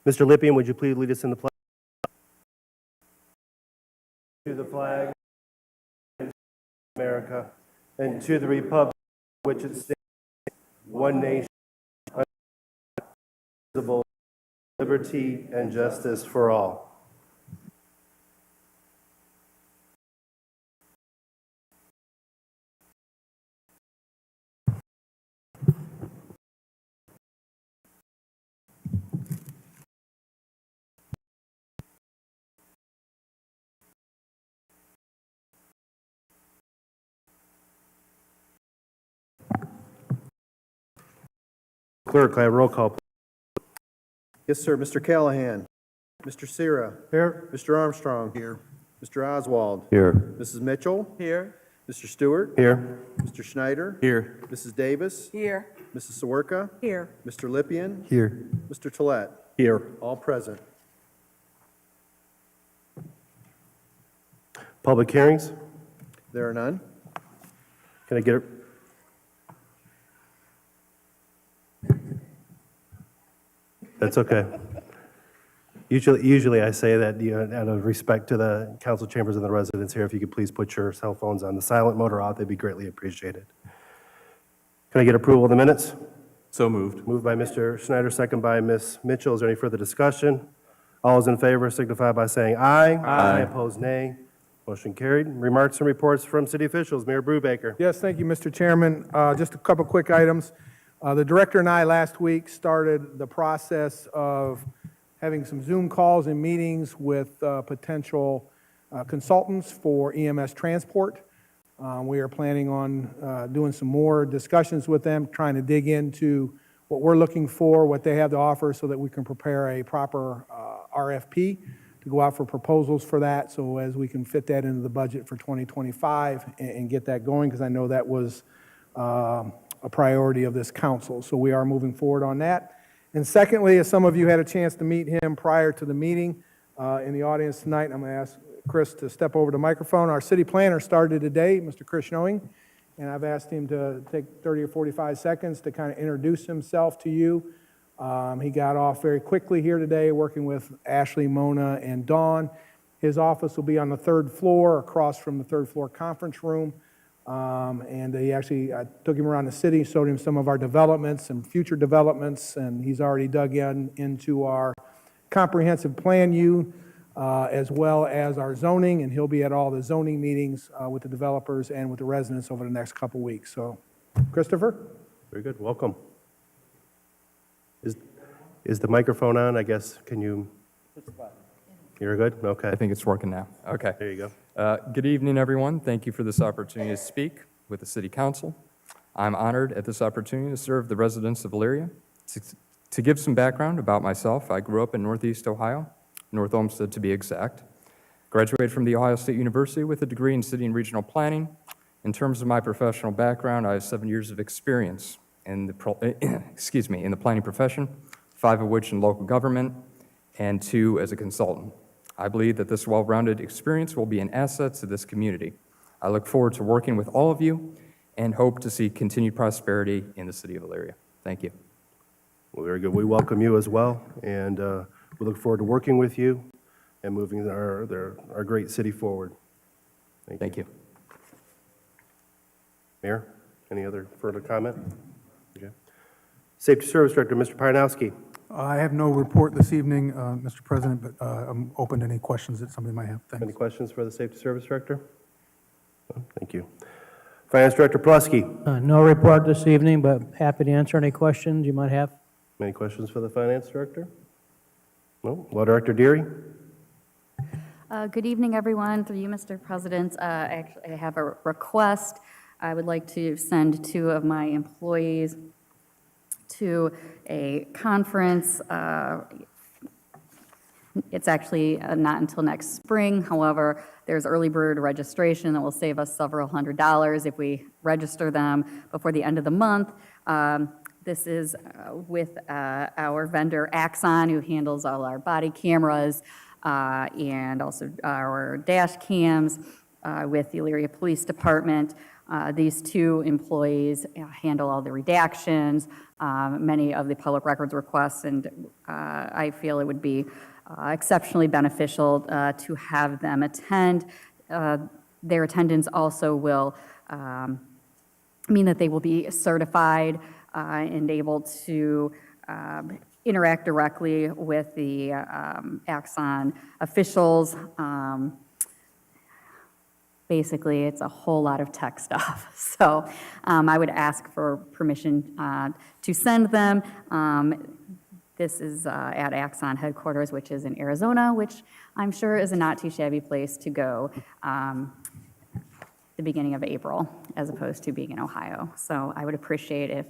Mr. Lippian, would you please lead us in the pledge? To the flag of America and to the republic which it stands, one nation, indivisible, liberty and justice for all. Clerk, I have roll call. Yes, sir. Mr. Callahan. Mr. Sierra. Here. Mr. Armstrong. Here. Mr. Oswald. Here. Mrs. Mitchell. Here. Mr. Stewart. Here. Mr. Schneider. Here. Mrs. Davis. Here. Mrs. Sawerka. Here. Mr. Lippian. Here. Mr. Tolet. Here. All present. Public hearings? There are none. Can I get it? That's okay. Usually I say that, out of respect to the council chambers and the residents here, if you could please put your cell phones on the silent mode or off, they'd be greatly appreciated. Can I get approval of the minutes? So moved. Moved by Mr. Schneider, second by Ms. Mitchell. Is there any further discussion? All those in favor signify by saying aye. Aye. Opposed, nay. Motion carried. Remarks and reports from city officials. Mayor Brubaker. Yes, thank you, Mr. Chairman. Just a couple quick items. The director and I last week started the process of having some Zoom calls and meetings with potential consultants for EMS transport. We are planning on doing some more discussions with them, trying to dig into what we're looking for, what they have to offer, so that we can prepare a proper RFP to go out for proposals for that, so as we can fit that into the budget for 2025 and get that going, because I know that was a priority of this council. So we are moving forward on that. And secondly, as some of you had a chance to meet him prior to the meeting, in the audience tonight, I'm going to ask Chris to step over to the microphone. Our city planner started today, Mr. Chris Knowing, and I've asked him to take 30 or 45 seconds to kind of introduce himself to you. He got off very quickly here today, working with Ashley, Mona, and Dawn. His office will be on the third floor, across from the third floor conference room. And I took him around the city, showed him some of our developments and future developments, and he's already dug into our comprehensive plan as well as our zoning, and he'll be at all the zoning meetings with the developers and with the residents over the next couple weeks. So, Christopher? Very good. Welcome. Is the microphone on? I guess, can you? You're good? Okay. I think it's working now. Okay. There you go. Good evening, everyone. Thank you for this opportunity to speak with the City Council. I'm honored at this opportunity to serve the residents of Elyria. To give some background about myself, I grew up in Northeast Ohio, North Olmsted to be exact. Graduated from The Ohio State University with a degree in city and regional planning. In terms of my professional background, I have 7 years of experience in the planning profession, 5 of which in local government, and 2 as a consultant. I believe that this well-rounded experience will be an asset to this community. I look forward to working with all of you and hope to see continued prosperity in the city of Elyria. Thank you. Well, very good. We welcome you as well, and we look forward to working with you and moving our great city forward. Thank you. Mayor, any other further comment? Okay. Safety Service Director, Mr. Parnowski. I have no report this evening, Mr. President, but I'm open to any questions that somebody might have. Thanks. Any questions for the Safety Service Director? No? Thank you. Finance Director Pulaski. No report this evening, but happy to answer any questions you might have. Any questions for the Finance Director? No? Law Director Deary. Good evening, everyone. Through you, Mr. President, actually, I have a request. I would like to send 2 of my employees to a conference. It's actually not until next spring. However, there's early bird registration that will save us several $100s if we register them before the end of the month. This is with our vendor Axon, who handles all our body cameras and also our dash cams with the Elyria Police Department. These two employees handle all the redactions, many of the public records requests, and I feel it would be exceptionally beneficial to have them attend. Their attendance also will mean that they will be certified and able to interact directly with the Axon officials. Basically, it's a whole lot of tech stuff. So I would ask for permission to send them. This is at Axon headquarters, which is in Arizona, which I'm sure is a not too shabby place to go the beginning of April, as opposed to being in Ohio. So I would appreciate if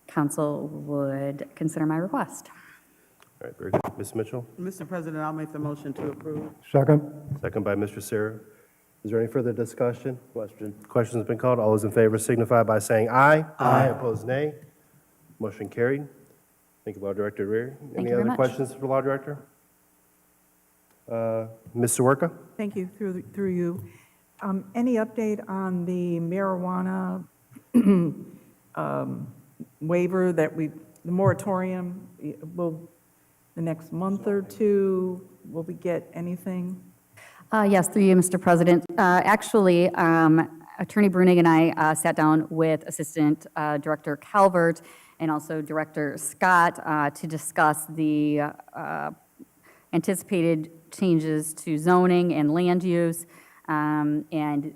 council would consider my request. All right, very good. Ms. Mitchell, Mr. President, I'll make the motion to approve. Second? second by Mr. Sarah. Is there any further discussion? Question's been called. All those in favor signify by saying aye. Aye. Opposed, nay. Motion carried. Thank you, Law Director Rear. Thank Any you very other much. questions for Law Director? Ms. Sawerka? Thank you, through you. Any update on the marijuana waiver that the moratorium, will, the next month or two, will we get anything? Yes, through you, Mr. President. Actually, Attorney Brunig and I sat down with Assistant Director Calvert and also Director Scott to discuss the anticipated changes to zoning and land use, and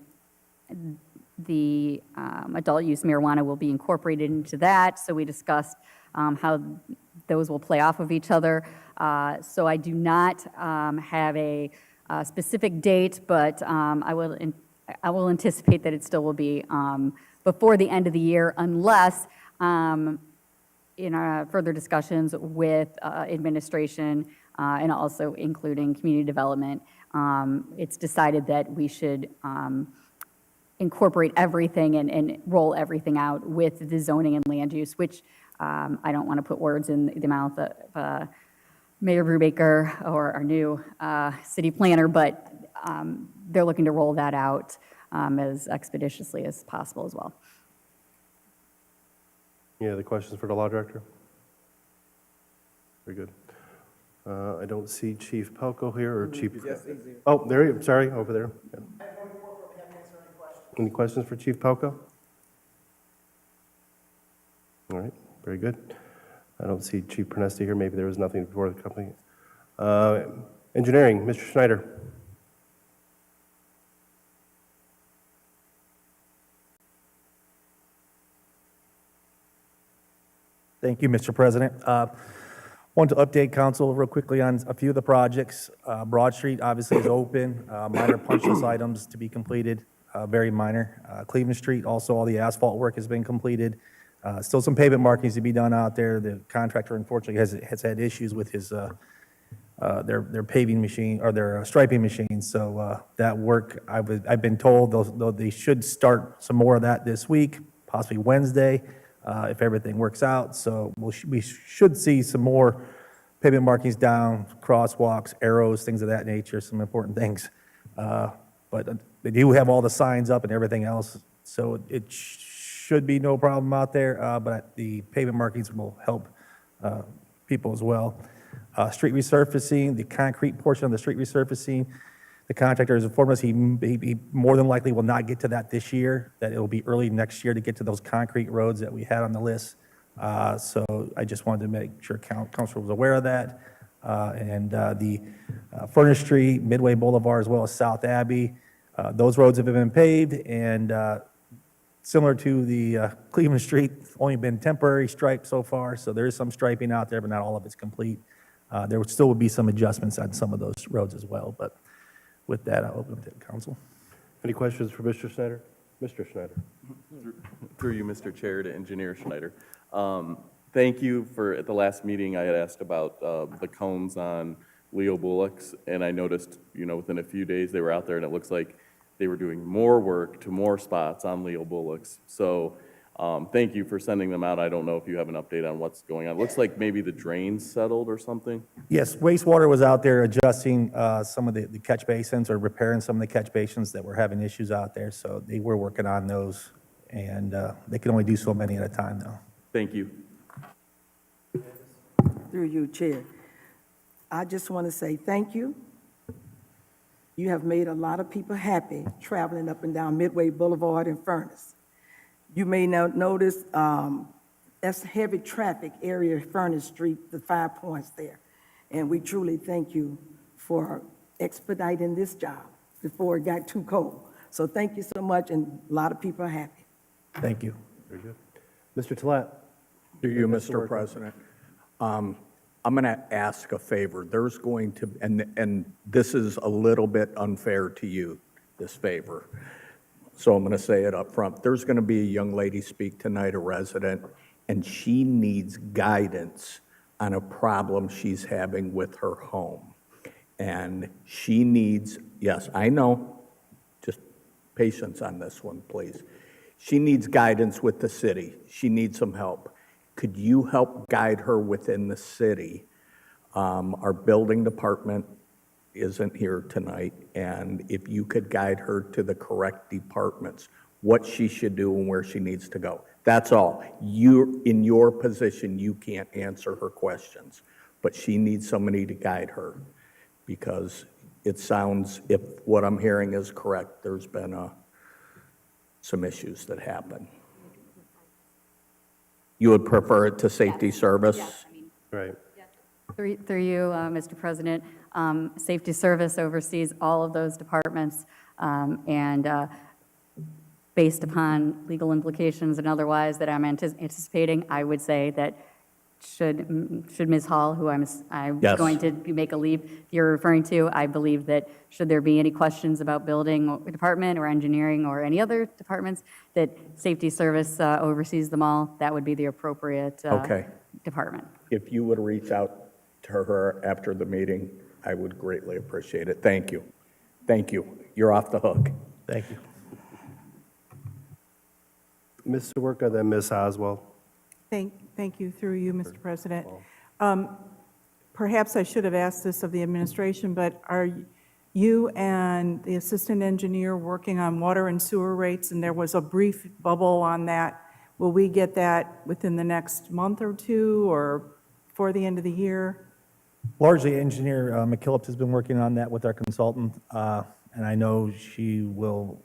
the adult use marijuana will be incorporated into that. So we discussed how those will play off of each other. So I do not have a specific date, but I will anticipate that it still will be before the end of the year, unless in our further discussions with administration and also including community development, it's decided that we should incorporate everything and roll everything out with the zoning and land use, which I don't want to put words in the mouth of Mayor Brubaker or our new city planner, but they're looking to roll that out as expeditiously as possible as well. Any other questions for the Law Director? Very good. I don't see Chief Pelko here, or Chief... Oh, there you, sorry, over there. Yeah. Any questions for Chief Pelko? All right, very good. I don't see Chief Pernesti here. Maybe there was nothing before the company. Engineering, Mr. Schneider. Thank you, Mr. President. Want to update council real quickly on a few of the projects. Broad Street obviously is open, minor punch list items to be completed, very minor. Cleveland Street, also all the asphalt work has been completed. Still some pavement markings to be done out there. The contractor unfortunately has had issues with his their paving machine or their striping machine. So that work, I've been told they should start some more of that this week, possibly Wednesday, if everything works out. So we should see some more pavement markings down, crosswalks, arrows, things of that nature, some important things. But they do have all the signs up and everything else, so it should be no problem out there, but the pavement markings will help people as well. Street resurfacing, the concrete portion of the street resurfacing, the contractor has informed us he more than likely will not get to that this year, that it'll be early next year to get to those concrete roads that we had on the list. So I just wanted to make sure council was aware of that. And the Furnace Street, Midway Boulevard, as well as South Abbey, those roads have been paved, and similar to the Cleveland Street, only been temporary striped so far, so there is some striping out there, but not all of it's complete. There still would be some adjustments on some of those roads as well, but with that, I'll open it to the council. Any questions for Mr. Schneider? Mr. Schneider. Through you, Mr. Chair, to Engineer Schneider. Thank you for, at the last meeting, I had asked about the cones on Leo Bullocks, and I noticed, within a few days they were out there, and it looks like they were doing more work to more spots on Leo Bullocks. So Thank you for sending them out. I don't know if you have an update on what's going on. It looks like maybe the drains settled or something. Yes, wastewater was out there adjusting some of the catch basins or repairing some of the catch basins that were having issues out there, so they were working on those, and they can only do so many at a time, though. Thank you. Through you, Chair. I just want to say thank you. You have made a lot of people happy traveling up and down Midway Boulevard in Furnace. You may not notice that's heavy traffic area, Furnace Street, the 5 points there. And we truly thank you for expediting this job before it got too cold. So thank you so much, and a lot of people are happy. Thank you. Very good. Mr. Tolet. To you, Mr. President. I'm going to ask a favor. There's going to, and this is a little bit unfair to you, this favor. So I'm going to say it up front. There's going to be a young lady speak tonight, a resident, and she needs guidance on a problem she's having with her home. And she needs, yes, I know, just patience on this one, please. She needs guidance with the city. She needs some help. Could you help guide her within the city? Our building department isn't here tonight, and if you could guide her to the correct departments, what she should do and where she needs to go. That's all. You, in your position, you can't answer her questions, but she needs somebody to guide her, because it sounds, if what I'm hearing is correct, there's been some issues that happen. You would prefer it to safety service? Yes, I mean, Right. through you, Mr. President, Safety Service oversees all of those departments, and based upon legal implications and otherwise that I'm anticipating, I would say that should Ms. Hall, who I'm Yes. going to make a leap you're referring to, I believe that should there be any questions about building department or engineering or any other departments, that Safety Service oversees them all, that would be the appropriate Okay. department. If you would reach out to her after the meeting, I would greatly appreciate it. Thank you. Thank you. You're off the hook. Thank you. Ms. Sawerka, then Ms. Oswald. Thank you, through you, Mr. President. Perhaps I should have asked this of the administration, but are you and the assistant engineer working on water and sewer rates? And there was a brief bubble on that. Will we get that within the next month or two, or before the end of the year? Largely, Engineer McKillop has been working on that with our consultant, and I know she will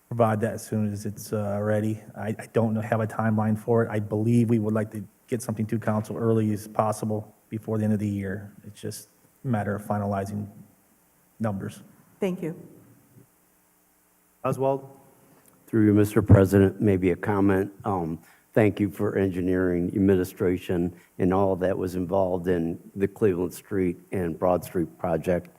provide that as soon as it's ready. I don't have a timeline for it. I believe we would like to get something to council early as possible before the end of the year. It's just a matter of finalizing numbers. Thank you. Oswald? Through you, Mr. President, maybe a comment. Thank you for engineering, administration, and all that was involved in the Cleveland Street and Broad Street project.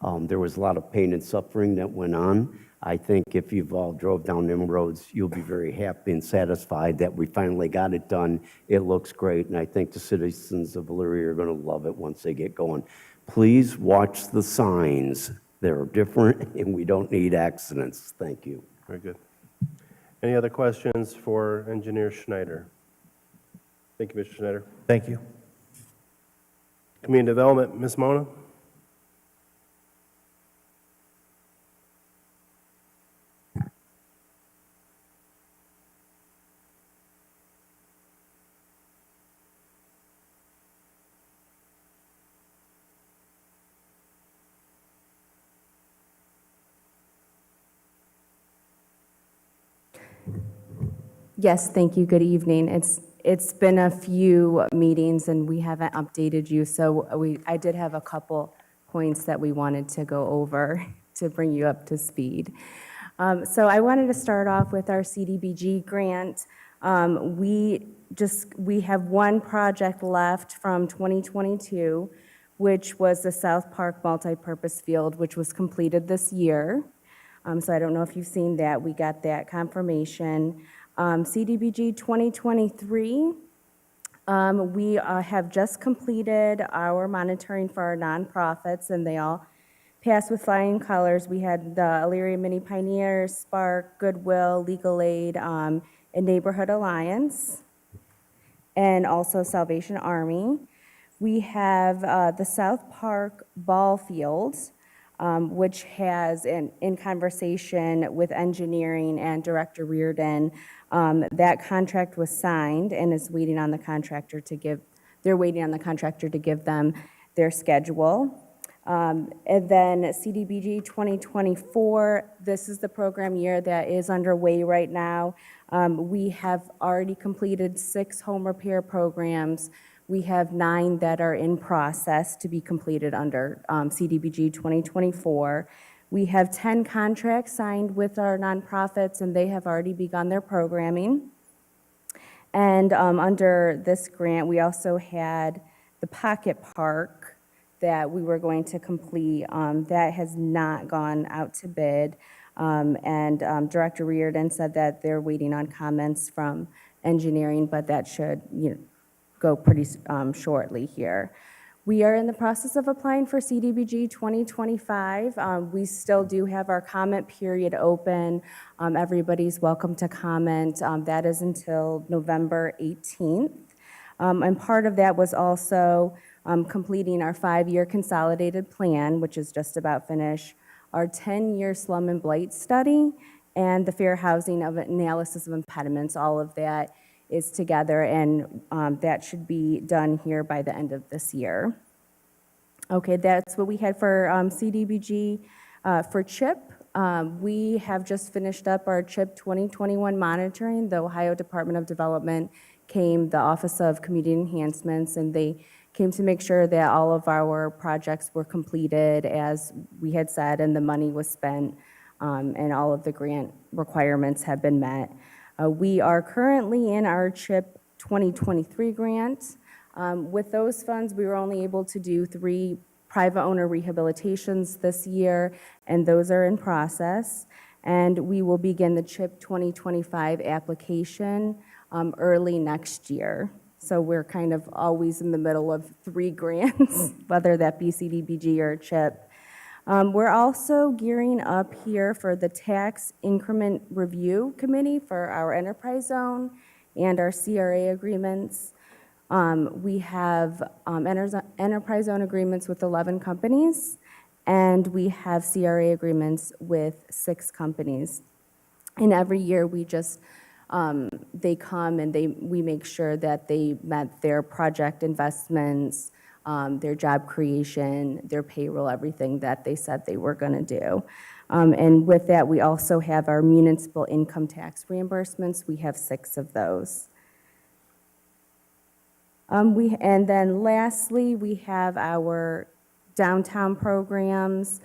There was a lot of pain and suffering that went on. I think if you've all drove down them roads, you'll be very happy and satisfied that we finally got it done. It looks great, and I think the citizens of Elyria are going to love it once they get going. Please watch the signs. They're different, and we don't need accidents. Thank you. Very good. Any other questions for Engineer Schneider? Thank you, Mr. Schneider. Thank you. Community Development, Ms. Mona? Yes, thank you. Good evening. It's been a few meetings and we haven't updated you, so I did have a couple points that we wanted to go over to bring you up to speed. So I wanted to start off with our CDBG grant. We have one project left from 2022, which was the South Park multipurpose field, which was completed this year. So I don't know if you've seen that. We got that confirmation. CDBG 2023, we have just completed our monitoring for our nonprofits, and they all passed with flying colors. We had the Elyria Mini Pioneers, Spark, Goodwill, Legal Aid, and Neighborhood Alliance, and also Salvation Army. We have the South Park Ball Fields, which has, in conversation with engineering and Director Reardon, that contract was signed and is waiting on the contractor to give, they're waiting on the contractor to give them their schedule. And then CDBG 2024, this is the program year that is underway right now. We have already completed 6 home repair programs. We have 9 that are in process to be completed under CDBG 2024. We have 10 contracts signed with our nonprofits, and they have already begun their programming. And under this grant, we also had the Pocket Park that we were going to complete. That has not gone out to bid. And Director Reardon said that they're waiting on comments from engineering, but that should, go pretty shortly here. We are in the process of applying for CDBG 2025. We still do have our comment period open. Everybody's welcome to comment. That is until November 18th. And part of that was also completing our 5-year consolidated plan, which is just about finished, our 10-year slum and blight study, and the fair housing of analysis of impediments. All of that is together, and that should be done here by the end of this year. Okay, that's what we had for CDBG. For CHIP, we have just finished up our CHIP 2021 monitoring. The Ohio Department of Development came, the Office of Community Enhancements, and they came to make sure that all of our projects were completed as we had said, and the money was spent, and all of the grant requirements have been met. We are currently in our CHIP 2023 grant. With those funds, we were only able to do 3 private owner rehabilitations this year, and those are in process. And we will begin the CHIP 2025 application early next year. So we're kind of always in the middle of 3 grants, whether that be CDBG or CHIP. We're also gearing up here for the Tax Increment Review Committee for our enterprise zone and our CRA agreements. We have enterprise zone agreements with 11 companies, and we have CRA agreements with 6 companies. And every year we just, they come and we make sure that they met their project investments, their job creation, their payroll, everything that they said they were going to do. And with that, we also have our municipal income tax reimbursements. We have 6 of those. And then lastly, we have our downtown programs.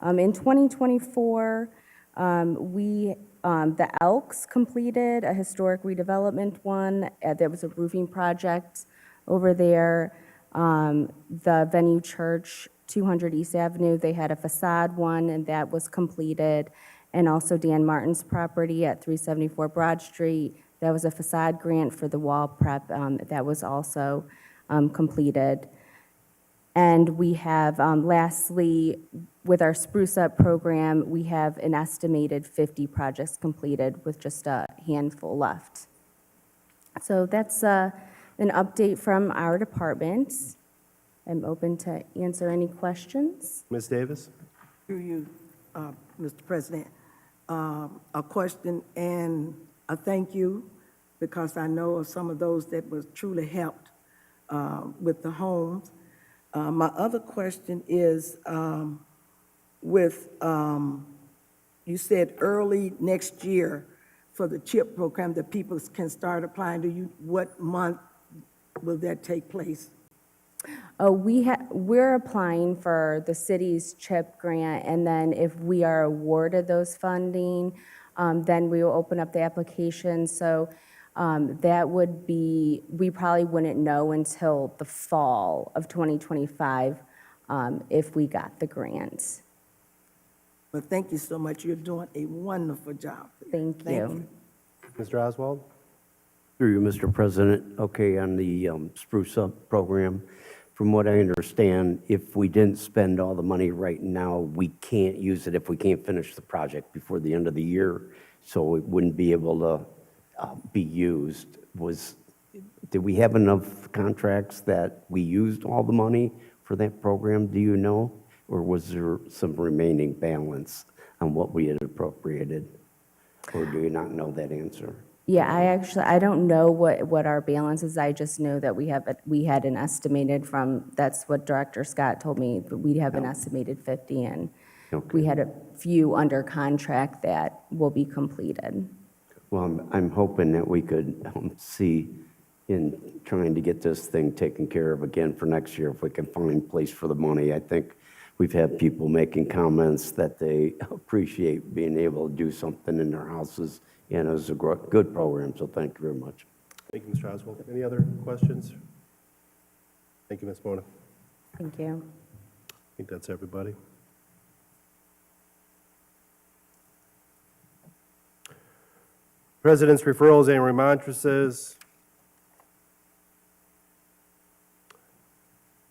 In 2024, the Elks completed a historic redevelopment one. There was a roofing project over there. The Venue Church, 200 East Avenue, they had a facade one, and that was completed. And also Dan Martin's property at 374 Broad Street, that was a facade grant for the wall prep. That was also completed. And we have, lastly, with our Spruce Up program, we have an estimated 50 projects completed with just a handful left. So that's an update from our departments. I'm open to answer any questions. Ms. Davis? Through you, Mr. President, a question and a thank you, because I know of some of those that was truly helped with the homes. My other question is, with, you said early next year for the CHIP program that people can start applying. What month will that take place? We're applying for the city's CHIP grant, and then if we are awarded those funding, then we will open up the application. So that would be, we probably wouldn't know until the fall of 2025 if we got the grant. Well, thank you so much. You're doing a wonderful job. Thank you. Mr. Oswald? Through you, Mr. President. Okay, on the Spruce Up program, from what I understand, if we didn't spend all the money right now, we can't use it if we can't finish the project before the end of the year, so it wouldn't be able to be used. Did we have enough contracts that we used all the money for that program, do you know? Or was there some remaining balance on what we had appropriated? Or do you not know that answer? Yeah, I don't know what our balance is. I just know that we had an estimated that's what Director Scott told me, but we'd have an estimated 50, and we had a few under contract that will be completed. Well, I'm hoping that we could see in trying to get this thing taken care of again for next year, if we can find a place for the money. I think we've had people making comments that they appreciate being able to do something in their houses, and it was a good program, so thank you very much. Thank you, Mr. Oswald. Any other questions? Thank you, Ms. Mona. Thank you. I think that's everybody. President's referrals and remonstrances.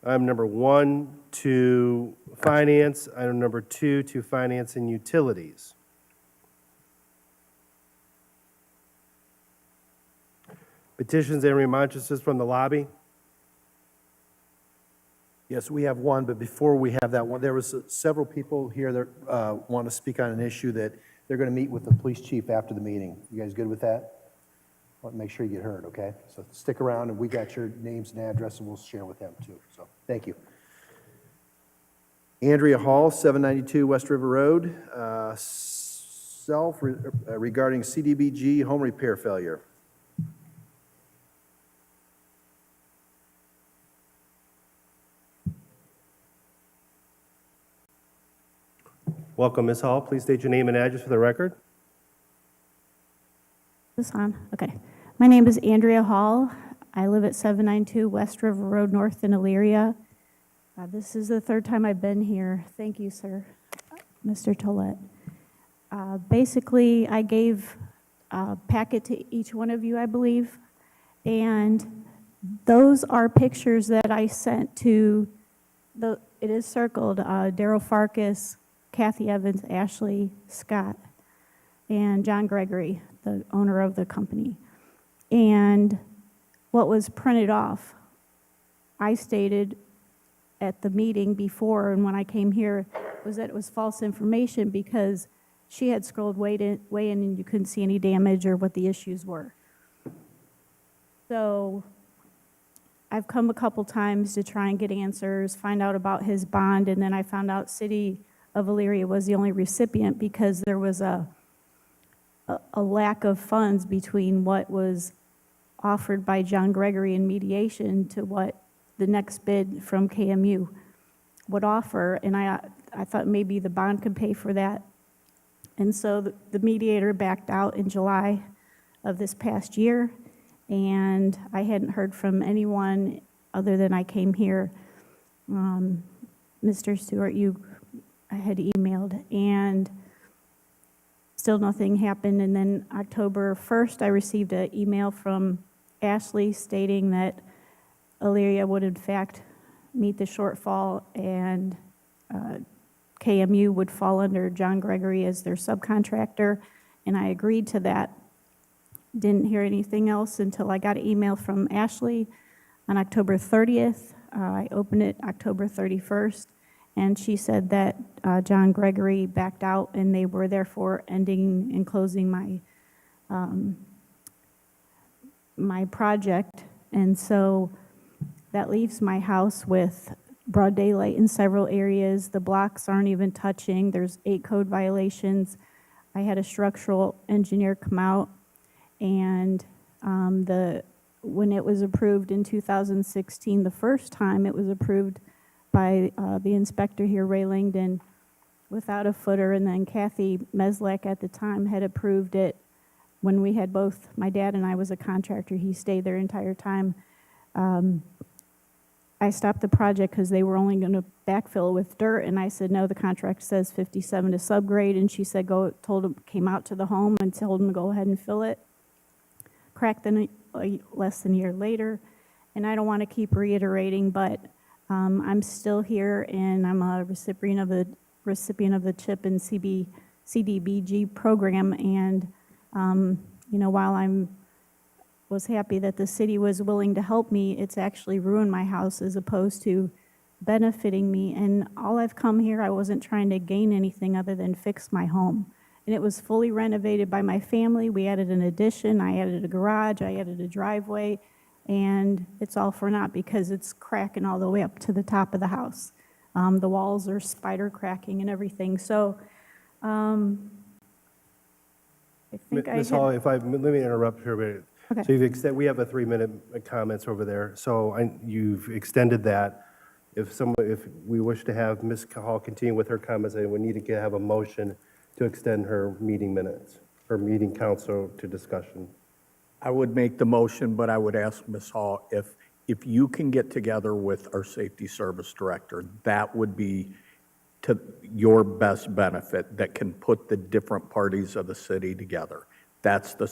Item number 1 to Finance. Item number 2 to Finance and Utilities. Petitions and remonstrances from the lobby. Yes, we have one, but before we have that one, there was several people here that want to speak on an issue that they're going to meet with the police chief after the meeting. You guys good with that? Want to make sure you get heard, okay? So stick around, and we got your names and address, and we'll share with them too. So thank you. Andrea Hall, 792 West River Road, regarding CDBG home repair failure. Welcome, Ms. Hall. Please state your name and address for the record. Is this on? Okay. My name is Andrea Hall. I live at 792 West River Road North in Elyria. This is the third time I've been here. Thank you, sir, Mr. Tollett. Basically, I gave a packet to each one of you, I believe, and those are pictures that I sent to, it is circled, Daryl Farkas, Kathy Evans, Ashley Scott, and John Gregory, the owner of the company. And what was printed off, I stated at the meeting before and when I came here, was that it was false information because she had scrolled way in and you couldn't see any damage or what the issues were. So I've come a couple times to try and get answers, find out about his bond, and then I found out City of Elyria was the only recipient because there was a lack of funds between what was offered by John Gregory in mediation to what the next bid from KMU would offer, and I thought maybe the bond could pay for that. And so the mediator backed out in July of this past year, and I hadn't heard from anyone other than I came here. Mr. Stewart, I had emailed, and still nothing happened. And then October 1st, I received an email from Ashley stating that Elyria would in fact meet the shortfall, and KMU would fall under John Gregory as their subcontractor, and I agreed to that. Didn't hear anything else until I got an email from Ashley on October 30th. I opened it October 31st. And she said that John Gregory backed out and they were therefore ending and closing my project. And so that leaves my house with broad daylight in several areas. The blocks aren't even touching. There's 8 code violations. I had a structural engineer come out, and when it was approved in 2016, the first time it was approved by the inspector here, Ray Langdon, without a footer, and then Kathy Meslak at the time had approved it when we had both, my dad and I was a contractor, he stayed their entire time. I stopped the project because they were only going to backfill with dirt, and I said, no, the contract says 57 to subgrade, and she said, came out to the home and told him to go ahead and fill it. Cracked less than a year later, and I don't want to keep reiterating, but I'm still here, and I'm a recipient of the CHIP and CDBG program, and, while was happy that the city was willing to help me, it's actually ruined my house as opposed to benefiting me. And all I've come here, I wasn't trying to gain anything other than fix my home. And it was fully renovated by my family. We added an addition, I added a garage, I added a driveway, and it's all for naught because it's cracking all the way up to the top of the house. The walls are spider cracking and everything. So I think Ms. Hall, let me interrupt here a minute. Okay. So we have a 3-minute comments over there, so you've extended that. If we wish to have Ms. Hall continue with her comments, then we need to have a motion to extend her meeting minutes, her meeting council to discussion. I would make the motion, but I would ask Ms. Hall if you can get together with our safety service director, that would be to your best benefit, that can put the different parties of the city together. That's the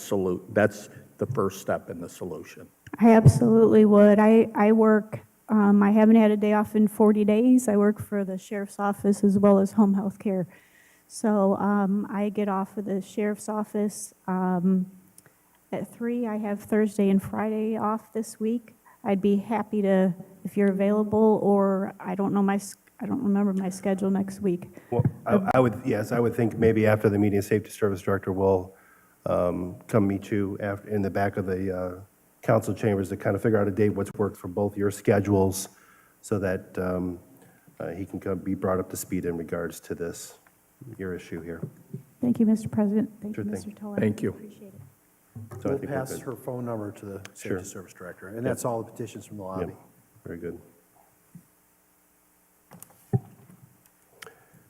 first step in the solution. I absolutely would. I work, I haven't had a day off in 40 days. I work for the sheriff's office as well as home health care. So I get off of the sheriff's office at 3. I have Thursday and Friday off this week. I'd be happy to, if you're available, or I don't remember my schedule next week. Well, I would think maybe after the meeting, safety service director will come meet you in the back of the council chambers to kind of figure out a date what's worked for both your schedules so that he can be brought up to speed in regards to your issue here. Thank you, Mr. President. Thank Sure you, thing. Mr. Toller. Thank you. Appreciate it. So I We'll think we're pass good. her phone number to the Sure. safety service director, and that's all the petitions from the lobby. Yep. Very good.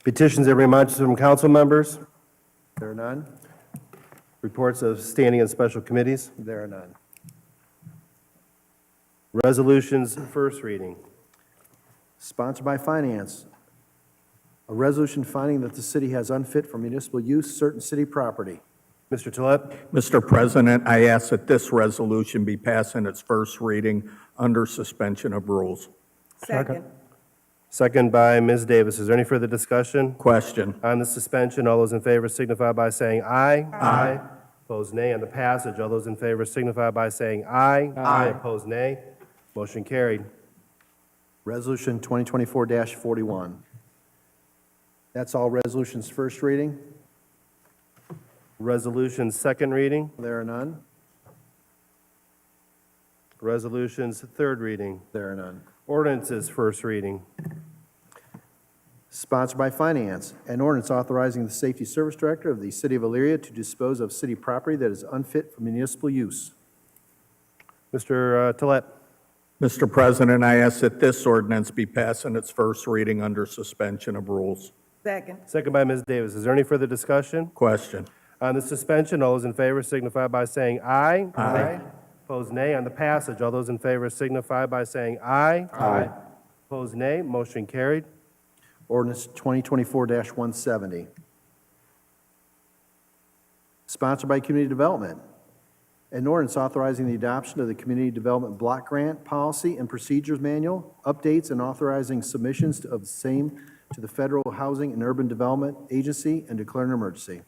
Petitions and remarks from council members, There are none? reports of standing and special committees, There are none. resolutions, first reading. Sponsored by Finance. A resolution finding that the city has unfit for municipal use certain city property. Mr. Tolet, Mr. President, I ask that this resolution be passed in its first reading under suspension of rules. Second. second by Ms. Davis. Is there any further discussion? Question. On the suspension, all those in favor signify by saying aye. Aye. Opposed, nay. On the passage, all those in favor signify by saying aye. Aye. Opposed, nay. Motion carried. Resolution 2024-41. That's all resolutions first reading. Resolutions, second reading. There are none. Resolutions, third reading. There are none. Ordinances, first reading. Sponsored by Finance. An ordinance authorizing the safety service director of the city of Elyria to dispose of city property that is unfit for municipal use. Mr. Tolet, Mr. President, I ask that this ordinance be passed in its first reading under suspension of rules. Second. second by Ms. Davis. Is there any further discussion? Question. On the suspension, all those in favor signify by saying aye. Aye. Opposed, nay. On the passage, all those in favor signify by saying aye. Aye. Opposed, nay. Motion carried. Ordinance 2024-170. Sponsored by Community Development. An ordinance authorizing the adoption of the Community Development Block Grant Policy and Procedures Manual, updates and authorizing submissions of the same to the Federal Housing and Urban Development Agency and declaring an emergency.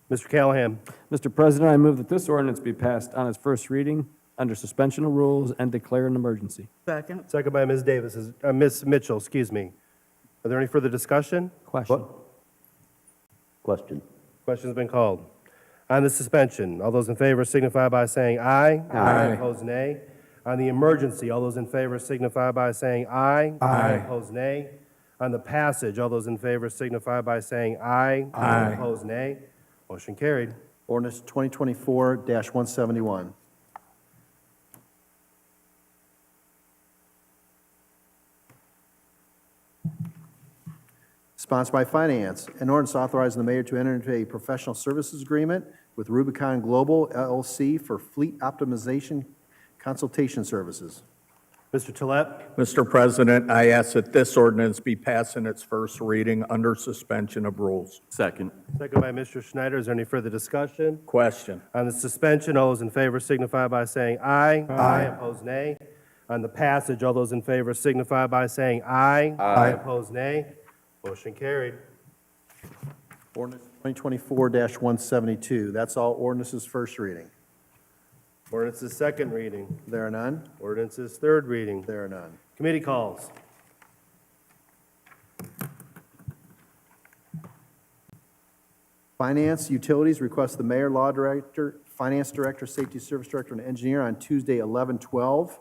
Mr. Callahan, Mr. President, I move that this ordinance be passed on its first reading under suspension of rules and declare an emergency. Second. second by Ms. Davis, Ms. Mitchell, excuse me. Are there any further discussion? Question. Question. Question's been called. On the suspension, all those in favor signify by saying aye. Aye. Opposed, nay. On the emergency, all those in favor signify by saying aye. Aye. Opposed, nay. On the passage, all those in favor signify by saying aye. Aye. Opposed, nay. Motion carried. Ordinance 2024-171. Sponsored by Finance. An ordinance authorizing the mayor to enter into a professional services agreement with Rubicon Global LLC for fleet optimization consultation services. Mr. Tolet, Mr. President, I ask that this ordinance be passed in its first reading under suspension of rules. Second. second by Mr. Schneider. Is there any further discussion? Question. On the suspension, all those in favor signify by saying aye. Aye. Opposed, nay. On the passage, all those in favor signify by saying aye. Aye. Opposed, nay. Motion carried. Ordinance 2024-172, that's all ordinances first reading. Ordinance is second reading. There are none? Ordinance is third reading. There are none. Committee calls. Finance, Utilities, request the mayor, law director, finance director, safety service director, and engineer on Tuesday, 11/12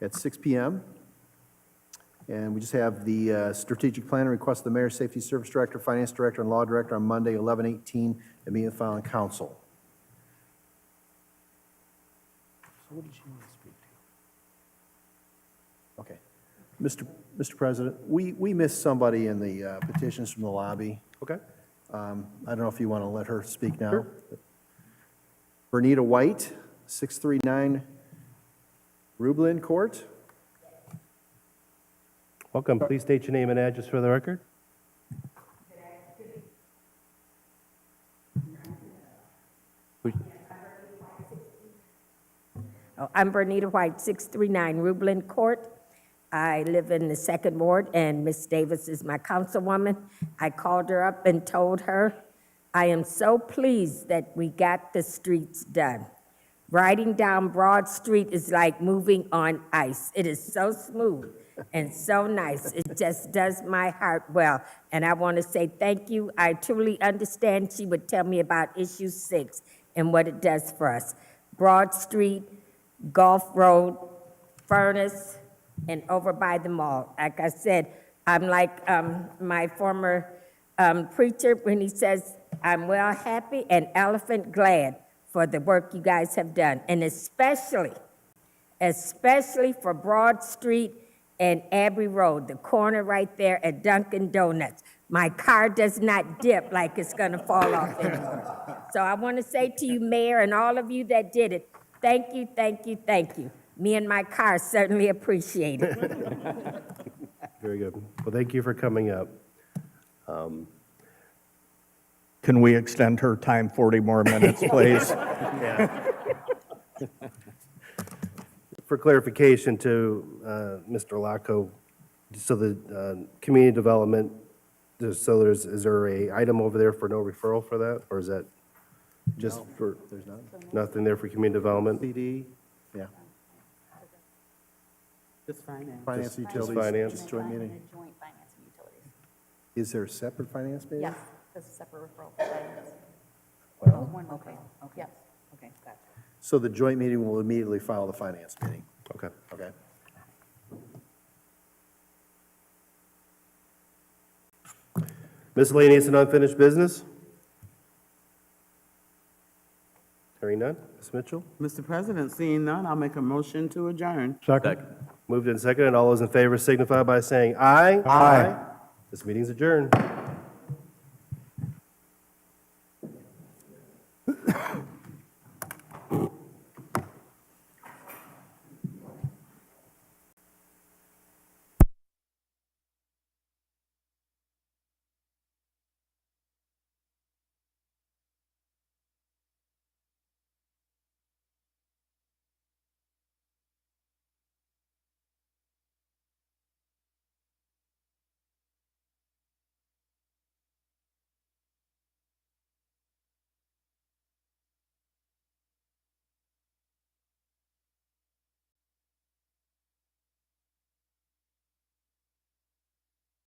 at 6 PM. And we just have the strategic planner, request the mayor, safety service director, finance director, and law director on Monday, 11/18, at meeting with filing council. So what did you want to speak to? Okay. Mr. President, we missed somebody in the petitions from the lobby. Okay. I don't know if you want to let her speak now. Bernita White, 639 Rublin Court. Welcome. Please state your name and address for the record. I'm Bernita White, 639 Rublin Court. I live in the second ward, and Miss Davis is my councilwoman. I called her up and told her, I am so pleased that we got the streets done. Riding down Broad Street is like moving on ice. It is so smooth and so nice. It just does my heart well. And I want to say thank you. I truly understand. She would tell me about issue 6 and what it does for us. Broad Street, Gulf Road, Furnace, and over by the mall. Like I said, I'm like my former preacher when he says, I'm well happy and elephant glad for the work you guys have done. And especially for Broad Street and Abbey Road, the corner right there at Dunkin' Donuts. My car does not dip like it's gonna fall off anymore. So I wanna say to you, Mayor, and all of you that did it, thank you, thank you, thank you. Me and my car certainly appreciate it. Very good. Well, thank you for coming up. Can we extend her time 40 more minutes, please? For clarification to Mr. Lacco, so the community development, is there a item over there for no referral for that? Or is that just for, There's none? nothing there for community development? CD, yeah. Just finance. Finance and Just utilities. finance. Just joint meeting. Joint finance and utilities. Is there a separate finance meeting? Yes, there's a separate referral for finance. Well, One referral. Yes. Okay, gotcha. so the joint meeting will immediately follow the finance meeting. Okay. Okay. Miscellaneous and unfinished business? Hearing none. Ms. Mitchell? Mr. President, seeing none, I'll make a motion to adjourn. Second. Moved and seconded. All those in favor signify by saying aye. Aye. This meeting's adjourned.